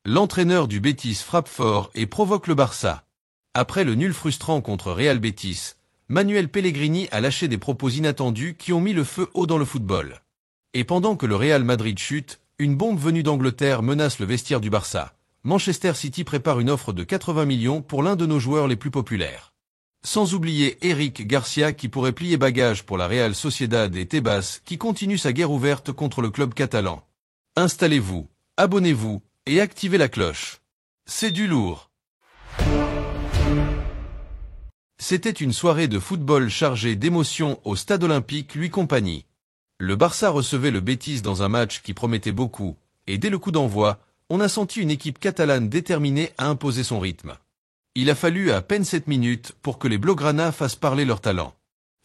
L'entraîneur du Betis frappe fort et provoque le Barça. Après le nul frustrant contre Real Betis, Manuel Pellegrini a lâché des propos inattendus qui ont mis le feu haut dans le football. Et pendant que le Real Madrid chute, une bombe venue d'Angleterre menace le vestiaire du Barça. Manchester City prépare une offre de 80 millions pour l'un de nos joueurs les plus populaires. Sans oublier Eric Garcia qui pourrait plier bagage pour la Real Sociedad et Tebas qui continue sa guerre ouverte contre le club catalan. Installez-vous, abonnez-vous et activez la cloche. C'est du lourd. C'était une soirée de football chargée d'émotions au Stade Olympique Louis Compagnie. Le Barça recevait le Betis dans un match qui promettait beaucoup, et dès le coup d'envoi, on a senti une équipe catalane déterminée à imposer son rythme. Il a fallu à peine 7 minutes pour que les Blaugrana fassent parler leur talent.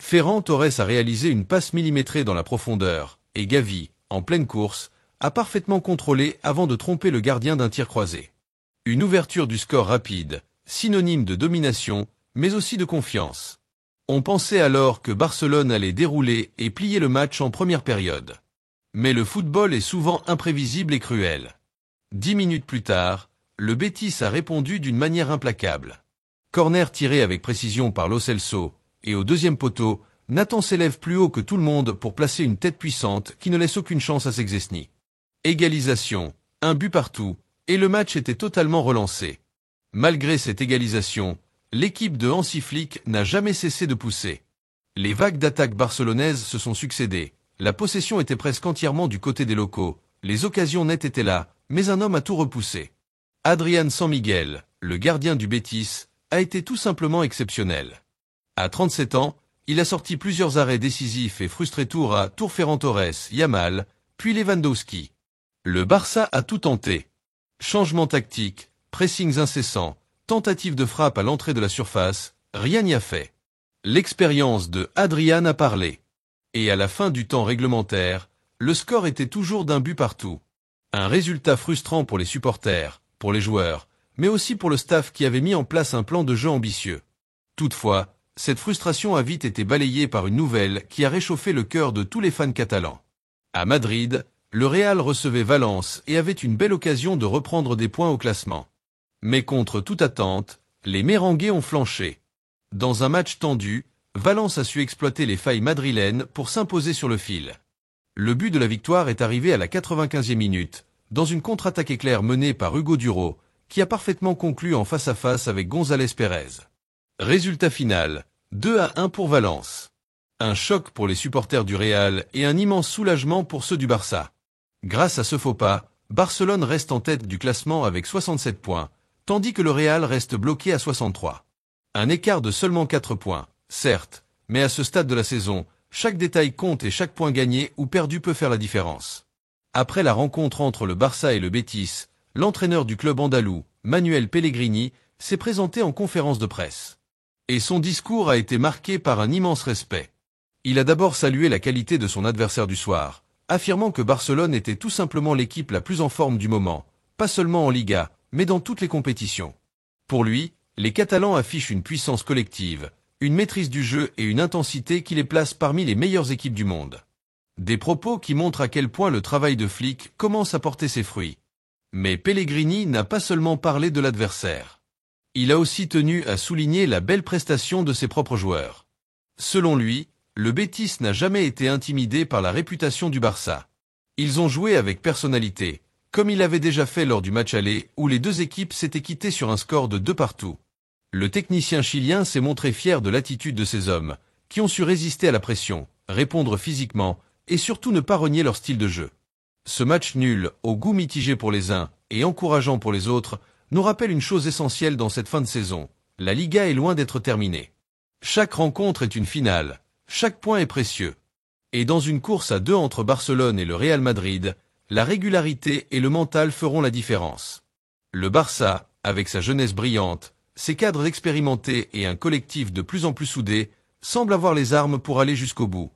Ferran Torres a réalisé une passe millimétrée dans la profondeur, et Gavi, en pleine course, a parfaitement contrôlé avant de tromper le gardien d'un tir croisé. Une ouverture du score rapide, synonyme de domination, mais aussi de confiance. On pensait alors que Barcelone allait dérouler et plier le match en première période. Mais le football est souvent imprévisible et cruel. 10 minutes plus tard, le Betis a répondu d'une manière implacable. Corner tiré avec précision par Lo Celso, et au deuxième poteau, Nathan s'élève plus haut que tout le monde pour placer une tête puissante qui ne laisse aucune chance à Szczęsny. Égalisation, un but partout, et le match était totalement relancé. Malgré cette égalisation, l'équipe de Hansi Flick n'a jamais cessé de pousser. Les vagues d'attaques barcelonaises se sont succédées, la possession était presque entièrement du côté des locaux, les occasions nettes étaient là, mais un homme a tout repoussé. Adrián San Miguel, le gardien du Betis, a été tout simplement exceptionnel. À 37 ans, il a sorti plusieurs arrêts décisifs et frustré tour à Ferran Torres, Yamal, puis Lewandowski. Le Barça a tout tenté. Changements tactiques, pressings incessants, tentatives de frappe à l'entrée de la surface, rien n'y a fait. L'expérience de Adrián a parlé. Et à la fin du temps réglementaire, le score était toujours d'un but partout. Un résultat frustrant pour les supporters, pour les joueurs, mais aussi pour le staff qui avait mis en place un plan de jeu ambitieux. Toutefois, cette frustration a vite été balayée par une nouvelle qui a réchauffé le cœur de tous les fans catalans. À Madrid, le Real recevait Valence et avait une belle occasion de reprendre des points au classement. Mais contre toute attente, les Merengues ont flanché. Dans un match tendu, Valence a su exploiter les failles madrilènes pour s'imposer sur le fil. Le but de la victoire est arrivé à la 95e minute, dans une contre-attaque éclair menée par Hugo Duro, qui a parfaitement conclu en face-à-face avec González Pérez. Résultat final, 2-1 pour Valence. Un choc pour les supporters du Real et un immense soulagement pour ceux du Barça. Grâce à ce faux pas, Barcelone reste en tête du classement avec 67 points, tandis que le Real reste bloqué à 63. Un écart de seulement 4 points, certes, mais à ce stade de la saison, chaque détail compte et chaque point gagné ou perdu peut faire la différence. Après la rencontre entre le Barça et le Betis, l'entraîneur du club andalou, Manuel Pellegrini, s'est présenté en conférence de presse. Et son discours a été marqué par un immense respect. Il a d'abord salué la qualité de son adversaire du soir, affirmant que Barcelone était tout simplement l'équipe la plus en forme du moment, pas seulement en Liga, mais dans toutes les compétitions. Pour lui, les Catalans affichent une puissance collective, une maîtrise du jeu et une intensité qui les place parmi les meilleures équipes du monde. Des propos qui montrent à quel point le travail de Flick commence à porter ses fruits. Mais Pellegrini n'a pas seulement parlé de l'adversaire. Il a aussi tenu à souligner la belle prestation de ses propres joueurs. Selon lui, le Betis n'a jamais été intimidé par la réputation du Barça. Ils ont joué avec personnalité, comme il avait déjà fait lors du match aller où les deux équipes s'étaient quittées sur un score de 2-2. Le technicien chilien s'est montré fier de l'attitude de ces hommes, qui ont su résister à la pression, répondre physiquement et surtout ne pas renier leur style de jeu. Ce match nul, au goût mitigé pour les uns et encourageant pour les autres, nous rappelle une chose essentielle dans cette fin de saison. La Liga est loin d'être terminée. Chaque rencontre est une finale, chaque point est précieux. Et dans une course à deux entre Barcelone et le Real Madrid, la régularité et le mental feront la différence. Le Barça, avec sa jeunesse brillante, ses cadres expérimentés et un collectif de plus en plus soudé, semble avoir les armes pour aller jusqu'au bout.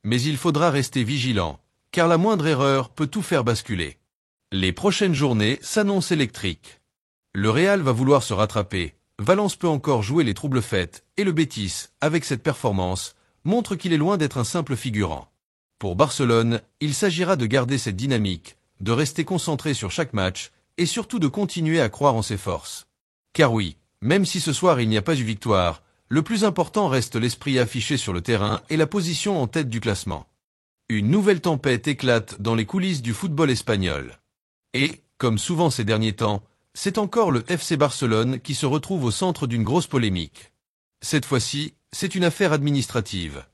Mais il faudra rester vigilant, car la moindre erreur peut tout faire basculer. Les prochaines journées s'annoncent électriques. Le Real va vouloir se rattraper, Valence peut encore jouer les troubles fêtes, et le Betis, avec cette performance, montre qu'il est loin d'être un simple figurant. Pour Barcelone, il s'agira de garder cette dynamique, de rester concentré sur chaque match, et surtout de continuer à croire en ses forces. Car oui, même si ce soir il n'y a pas eu victoire, le plus important reste l'esprit affiché sur le terrain et la position en tête du classement. Une nouvelle tempête éclate dans les coulisses du football espagnol. Et, comme souvent ces derniers temps, c'est encore le FC Barcelone qui se retrouve au centre d'une grosse polémique. Cette fois-ci, c'est une affaire administrative,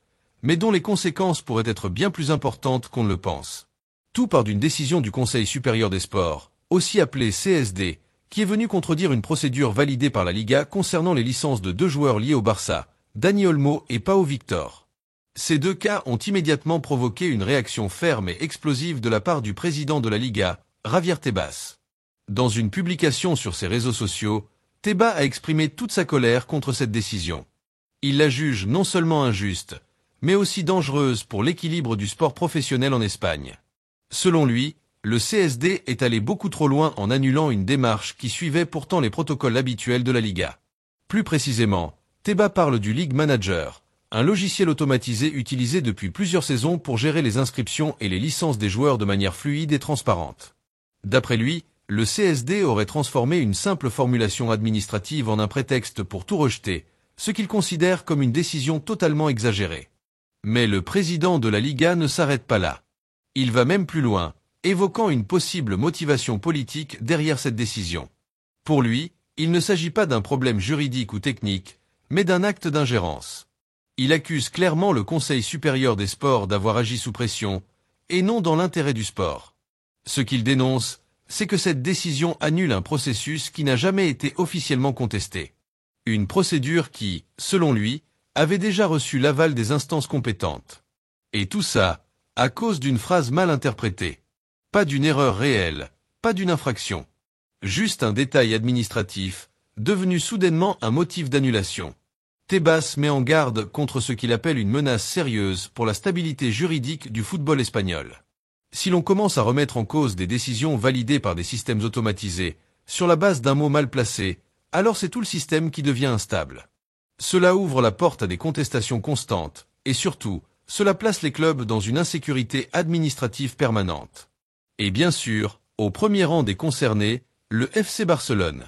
mais dont les conséquences pourraient être bien plus importantes qu'on ne le pense. Tout part d'une décision du Conseil supérieur des sports, aussi appelé CSD, qui est venu contredire une procédure validée par la Liga concernant les licences de 2 joueurs liés au Barça, Dani Olmo et Pau Victor. Ces 2 cas ont immédiatement provoqué une réaction ferme et explosive de la part du président de la Liga, Javier Tebas. Dans une publication sur ses réseaux sociaux, Tebas a exprimé toute sa colère contre cette décision. Il la juge non seulement injuste, mais aussi dangereuse pour l'équilibre du sport professionnel en Espagne. Selon lui, le CSD est allé beaucoup trop loin en annulant une démarche qui suivait pourtant les protocoles habituels de la Liga. Plus précisément, Tebas parle du League Manager, un logiciel automatisé utilisé depuis plusieurs saisons pour gérer les inscriptions et les licences des joueurs de manière fluide et transparente. D'après lui, le CSD aurait transformé une simple formulation administrative en un prétexte pour tout rejeter, ce qu'il considère comme une décision totalement exagérée. Mais le président de la Liga ne s'arrête pas là. Il va même plus loin, évoquant une possible motivation politique derrière cette décision. Pour lui, il ne s'agit pas d'un problème juridique ou technique, mais d'un acte d'ingérence. Il accuse clairement le Conseil supérieur des sports d'avoir agi sous pression, et non dans l'intérêt du sport. Ce qu'il dénonce, c'est que cette décision annule un processus qui n'a jamais été officiellement contesté. Une procédure qui, selon lui, avait déjà reçu l'aval des instances compétentes. Et tout ça, à cause d'une phrase mal interprétée. Pas d'une erreur réelle, pas d'une infraction. Juste un détail administratif, devenu soudainement un motif d'annulation. Tebas met en garde contre ce qu'il appelle une menace sérieuse pour la stabilité juridique du football espagnol. Si l'on commence à remettre en cause des décisions validées par des systèmes automatisés, sur la base d'un mot mal placé, alors c'est tout le système qui devient instable. Cela ouvre la porte à des contestations constantes, et surtout, cela place les clubs dans une insécurité administrative permanente. Et bien sûr, au premier rang des concernés, le FC Barcelone.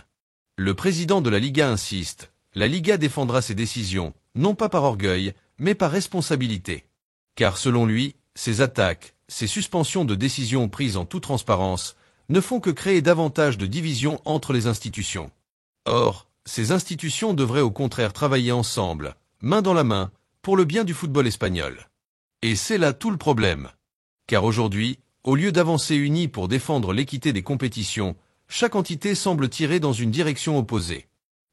Le président de la Liga insiste, la Liga défendra ses décisions, non pas par orgueil, mais par responsabilité. Car selon lui, ces attaques, ces suspensions de décisions prises en toute transparence, ne font que créer davantage de divisions entre les institutions. Or, ces institutions devraient au contraire travailler ensemble, main dans la main, pour le bien du football espagnol. Et c'est là tout le problème. Car aujourd'hui, au lieu d'avancer unis pour défendre l'équité des compétitions, chaque entité semble tirer dans une direction opposée.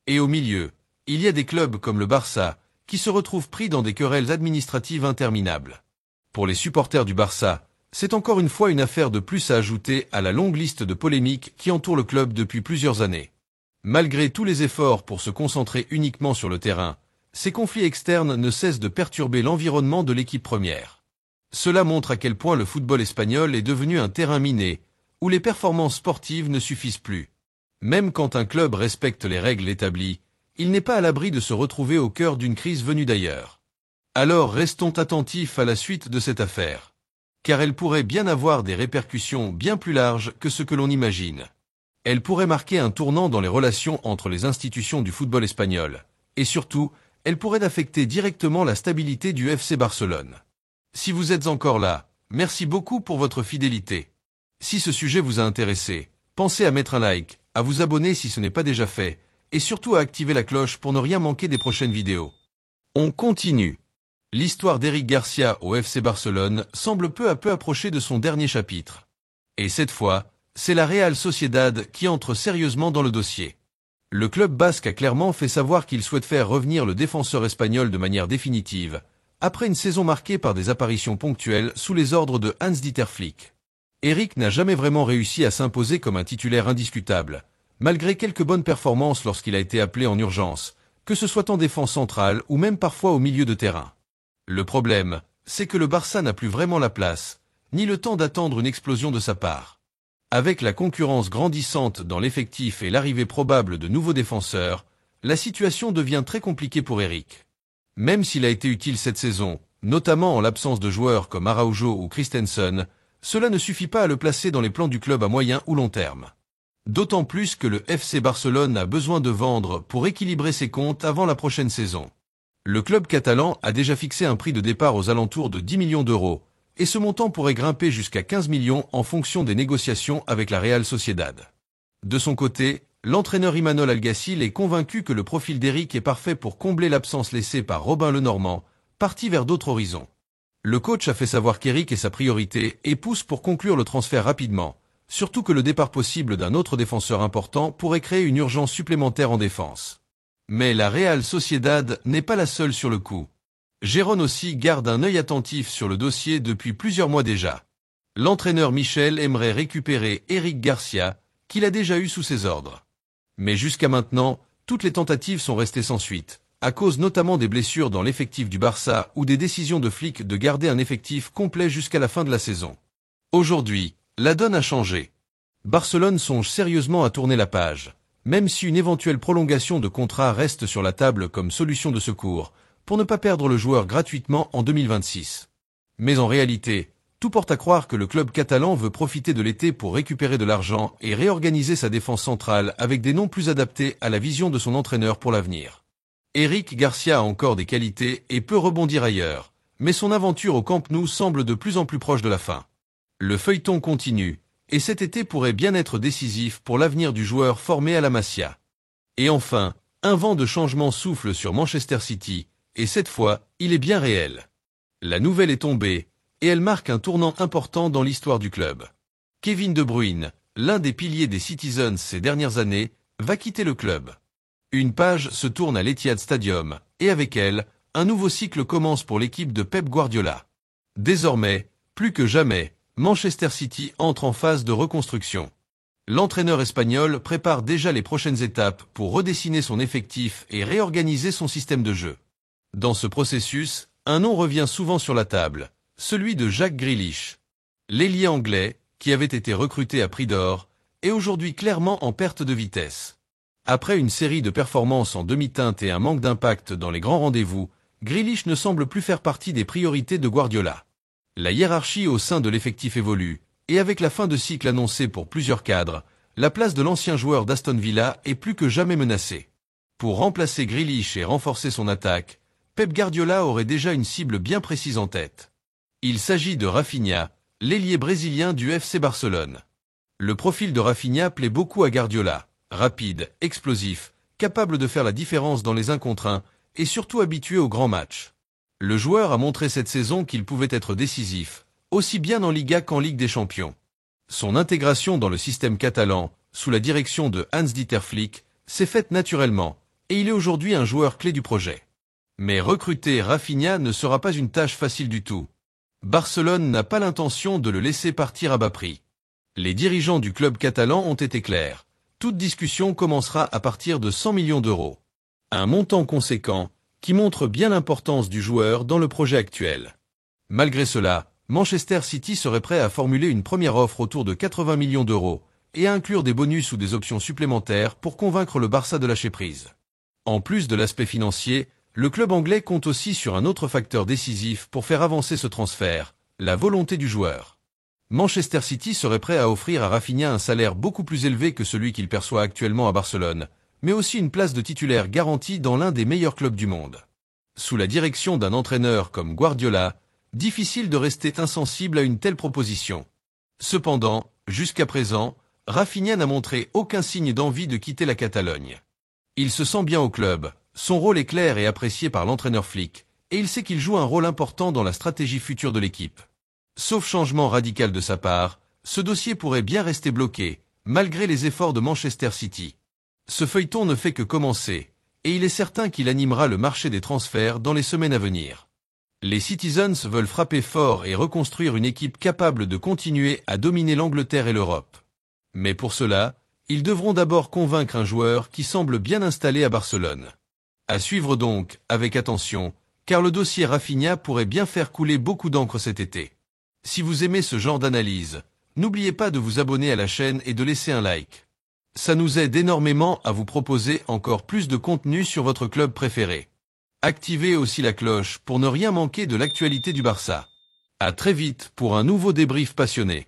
Et au milieu, il y a des clubs comme le Barça, qui se retrouvent pris dans des querelles administratives interminables. Pour les supporters du Barça, c'est encore une fois une affaire de plus à ajouter à la longue liste de polémiques qui entoure le club depuis plusieurs années. Malgré tous les efforts pour se concentrer uniquement sur le terrain, ces conflits externes ne cessent de perturber l'environnement de l'équipe première. Cela montre à quel point le football espagnol est devenu un terrain miné, où les performances sportives ne suffisent plus. Même quand un club respecte les règles établies, il n'est pas à l'abri de se retrouver au cœur d'une crise venue d'ailleurs. Alors restons attentifs à la suite de cette affaire. Car elle pourrait bien avoir des répercussions bien plus larges que ce que l'on imagine. Elle pourrait marquer un tournant dans les relations entre les institutions du football espagnol, et surtout, elle pourrait affecter directement la stabilité du FC Barcelone. Si vous êtes encore là, merci beaucoup pour votre fidélité. Si ce sujet vous a intéressé, pensez à mettre un like, à vous abonner si ce n'est pas déjà fait, et surtout à activer la cloche pour ne rien manquer des prochaines vidéos. On continue. L'histoire d'Éric Garcia au FC Barcelone semble peu à peu approcher de son dernier chapitre. Et cette fois, c'est la Real Sociedad qui entre sérieusement dans le dossier. Le club basque a clairement fait savoir qu'il souhaite faire revenir le défenseur espagnol de manière définitive, après une saison marquée par des apparitions ponctuelles sous les ordres de Hans-Dieter Flick. Éric n'a jamais vraiment réussi à s'imposer comme un titulaire indiscutable, malgré quelques bonnes performances lorsqu'il a été appelé en urgence, que ce soit en défense centrale ou même parfois au milieu de terrain. Le problème, c'est que le Barça n'a plus vraiment la place, ni le temps d'attendre une explosion de sa part. Avec la concurrence grandissante dans l'effectif et l'arrivée probable de nouveaux défenseurs, la situation devient très compliquée pour Éric. Même s'il a été utile cette saison, notamment en l'absence de joueurs comme Araujo ou Christensen, cela ne suffit pas à le placer dans les plans du club à moyen ou long terme. D'autant plus que le FC Barcelone a besoin de vendre pour équilibrer ses comptes avant la prochaine saison. Le club catalan a déjà fixé un prix de départ aux alentours de 10 millions d'euros, et ce montant pourrait grimper jusqu'à 15 millions en fonction des négociations avec la Real Sociedad. De son côté, l'entraîneur Imanol Alguacil est convaincu que le profil d'Eric est parfait pour combler l'absence laissée par Robin Lenormand, parti vers d'autres horizons. Le coach a fait savoir qu'Eric est sa priorité et pousse pour conclure le transfert rapidement, surtout que le départ possible d'un autre défenseur important pourrait créer une urgence supplémentaire en défense. Mais la Real Sociedad n'est pas la seule sur le coup. Gérone aussi garde un œil attentif sur le dossier depuis plusieurs mois déjà. L'entraîneur Michel aimerait récupérer Eric Garcia, qu'il a déjà eu sous ses ordres. Mais jusqu'à maintenant, toutes les tentatives sont restées sans suite, à cause notamment des blessures dans l'effectif du Barça ou des décisions de flics de garder un effectif complet jusqu'à la fin de la saison. Aujourd'hui, la donne a changé. Barcelone songe sérieusement à tourner la page, même si une éventuelle prolongation de contrat reste sur la table comme solution de secours, pour ne pas perdre le joueur gratuitement en 2026. Mais en réalité, tout porte à croire que le club catalan veut profiter de l'été pour récupérer de l'argent et réorganiser sa défense centrale avec des noms plus adaptés à la vision de son entraîneur pour l'avenir. Eric Garcia a encore des qualités et peut rebondir ailleurs, mais son aventure au Camp Nou semble de plus en plus proche de la fin. Le feuilleton continue, et cet été pourrait bien être décisif pour l'avenir du joueur formé à la Masia. Et enfin, un vent de changement souffle sur Manchester City, et cette fois, il est bien réel. La nouvelle est tombée, et elle marque un tournant important dans l'histoire du club. Kevin De Bruyne, l'un des piliers des Citizens ces dernières années, va quitter le club. Une page se tourne à l'Etihad Stadium, et avec elle, un nouveau cycle commence pour l'équipe de Pep Guardiola. Désormais, plus que jamais, Manchester City entre en phase de reconstruction. L'entraîneur espagnol prépare déjà les prochaines étapes pour redessiner son effectif et réorganiser son système de jeu. Dans ce processus, un nom revient souvent sur la table, celui de Jack Grealish. L'ailier anglais, qui avait été recruté à prix d'or, est aujourd'hui clairement en perte de vitesse. Après une série de performances en demi-teinte et un manque d'impact dans les grands rendez-vous, Grealish ne semble plus faire partie des priorités de Guardiola. La hiérarchie au sein de l'effectif évolue, et avec la fin de cycle annoncée pour plusieurs cadres, la place de l'ancien joueur d'Aston Villa est plus que jamais menacée. Pour remplacer Grealish et renforcer son attaque, Pep Guardiola aurait déjà une cible bien précise en tête. Il s'agit de Rafinha, l'ailier brésilien du FC Barcelone. Le profil de Rafinha plaît beaucoup à Guardiola, rapide, explosif, capable de faire la différence dans les 1 contre 1 et surtout habitué aux grands matchs. Le joueur a montré cette saison qu'il pouvait être décisif, aussi bien en Liga qu'en Ligue des Champions. Son intégration dans le système catalan, sous la direction de Hans-Dieter Flick, s'est faite naturellement, et il est aujourd'hui un joueur clé du projet. Mais recruter Rafinha ne sera pas une tâche facile du tout. Barcelone n'a pas l'intention de le laisser partir à bas prix. Les dirigeants du club catalan ont été clairs. Toute discussion commencera à partir de 100 millions d'euros. Un montant conséquent, qui montre bien l'importance du joueur dans le projet actuel. Malgré cela, Manchester City serait prêt à formuler une première offre autour de 80 millions d'euros et à inclure des bonus ou des options supplémentaires pour convaincre le Barça de lâcher prise. En plus de l'aspect financier, le club anglais compte aussi sur un autre facteur décisif pour faire avancer ce transfert, la volonté du joueur. Manchester City serait prêt à offrir à Rafinha un salaire beaucoup plus élevé que celui qu'il perçoit actuellement à Barcelone, mais aussi une place de titulaire garantie dans l'un des meilleurs clubs du monde. Sous la direction d'un entraîneur comme Guardiola, difficile de rester insensible à une telle proposition. Cependant, jusqu'à présent, Rafinha n'a montré aucun signe d'envie de quitter la Catalogne. Il se sent bien au club, son rôle est clair et apprécié par l'entraîneur Flick, et il sait qu'il joue un rôle important dans la stratégie future de l'équipe. Sauf changement radical de sa part, ce dossier pourrait bien rester bloqué, malgré les efforts de Manchester City. Ce feuilleton ne fait que commencer, et il est certain qu'il animera le marché des transferts dans les semaines à venir. Les Citizens veulent frapper fort et reconstruire une équipe capable de continuer à dominer l'Angleterre et l'Europe. Mais pour cela, ils devront d'abord convaincre un joueur qui semble bien installé à Barcelone. À suivre donc, avec attention, car le dossier Rafinha pourrait bien faire couler beaucoup d'encre cet été. Si vous aimez ce genre d'analyse, n'oubliez pas de vous abonner à la chaîne et de laisser un like. Ça nous aide énormément à vous proposer encore plus de contenu sur votre club préféré. Activez aussi la cloche pour ne rien manquer de l'actualité du Barça. À très vite pour un nouveau débrief passionné.